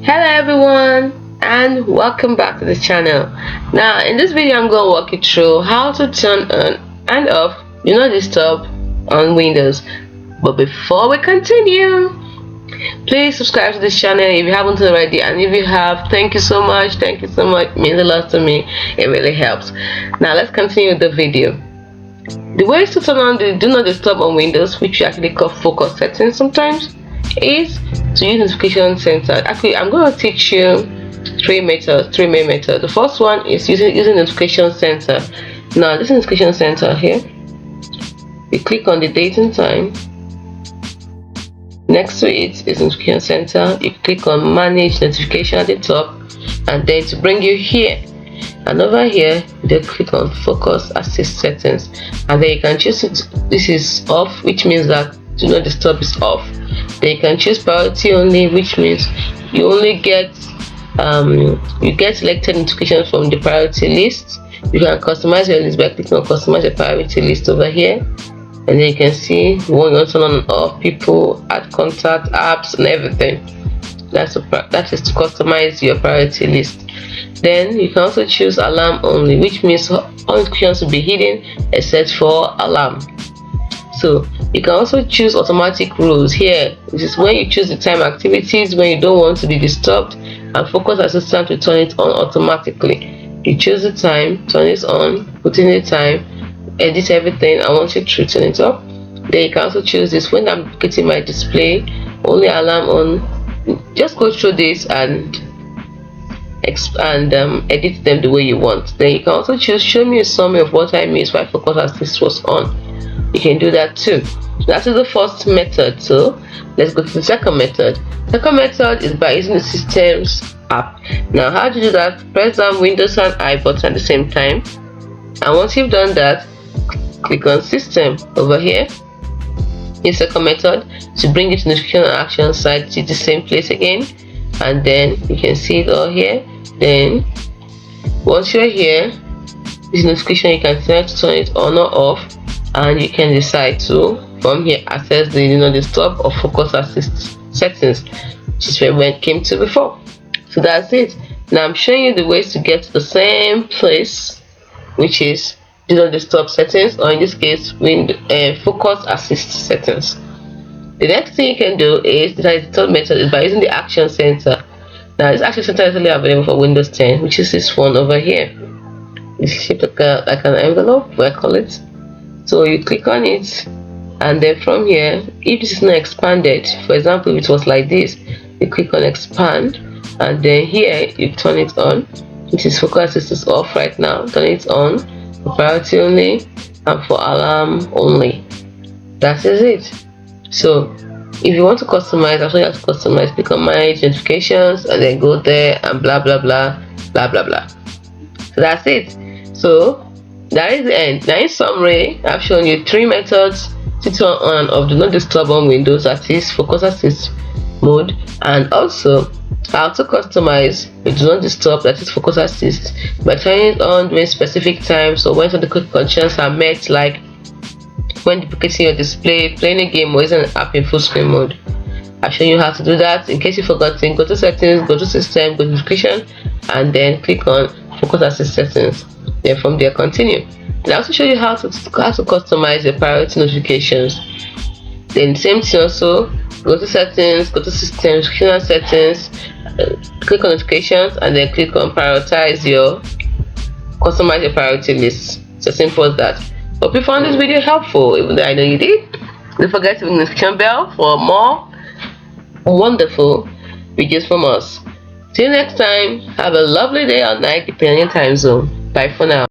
Hello everyone and welcome back to the channel. Now in this video I'm going to walk you through how to turn on and off do not disturb on Windows. But before we continue, please subscribe to this channel if you haven't already, and if you have, thank you so much. It means a lot to me. It really helps. Now let's continue with the video. The ways to turn on the do not disturb on Windows, which we actually call focus settings sometimes, is to use notification center. Actually, I'm going to teach you three main methods. The first one is using notification center. Now this notification center here, you click on the date and time. Next to it is notification center. You click on manage notification at the top, and then to bring you here, and over here you click on focus assist settings, and then you can choose it. This is off, which means that do not disturb is off. Then you can choose priority only, which means you only get selected notifications from the priority list. You can customize your list by clicking on customize your priority list over here, and then you can see what you want to turn on and off, people, add contact, apps, and everything. That is to customize your priority list. Then you can also choose alarm only, which means all notifications will be hidden except for alarm. So you can also choose automatic rules here. This is when you choose the time activities when you don't want to be disturbed, and focus assistant will turn it on automatically. You choose the time, turn it on, put in the time, edit everything. I want you to turn it up. Then you can also choose this when I'm getting my display, only alarm on. Just go through this and edit them the way you want. Then you can also choose show me a summary of what I missed while focus assist was on. You can do that too. That is the first method. So let's go to the second method. Second method is by using the systems app. Now how to do that? Press down Windows and I button at the same time, and once you've done that, click on system over here. In second method, to bring it to notification and action side, to the same place again, and then you can see it all here. Then once you're here, this notification you can select to turn it on or off, and you can decide to from here access the do not disturb or focus assist settings, which is where we came to before. So that's it. Now I'm showing you the ways to get to the same place, which is do not disturb settings, or in this case focus assist settings. The next thing you can do is the third method is by using the action center. Now this action center is only available for Windows 10, which is this one over here. It's shaped like an envelope, I call it. So you click on it, and then from here, if this is not expanded, for example if it was like this, you click on expand, and then here you turn it on, which is focus assist is off right now. Turn it on for priority only and for alarm only. That is it. So if you want to customize, I'll show you how to customize. Click on manage notifications, and then go there and blah blah blah blah blah blah. So that's it. So that is the end. Now in summary, I've shown you three methods to turn on and off do not disturb on Windows, that is focus assist mode, and also how to customize with do not disturb, that is focus assist, by turning it on during specific times or when some of the conditions are met, like when duplicating your display, playing a game, or using an app in full screen mode. I've shown you how to do that. In case you've forgotten, go to settings, go to system, go to notification, and then click on focus assist settings. Then from there continue. And I also show you how to customize your priority notifications. Then same thing also, go to settings, go to system, notification settings, click on notifications, and then click on customize your priority list. It's as simple as that. Hope you found this video helpful, even though I know you did. Don't forget to ring the notification bell for more wonderful videos from us. Till next time, have a lovely day or night depending on your time zone. Bye for now.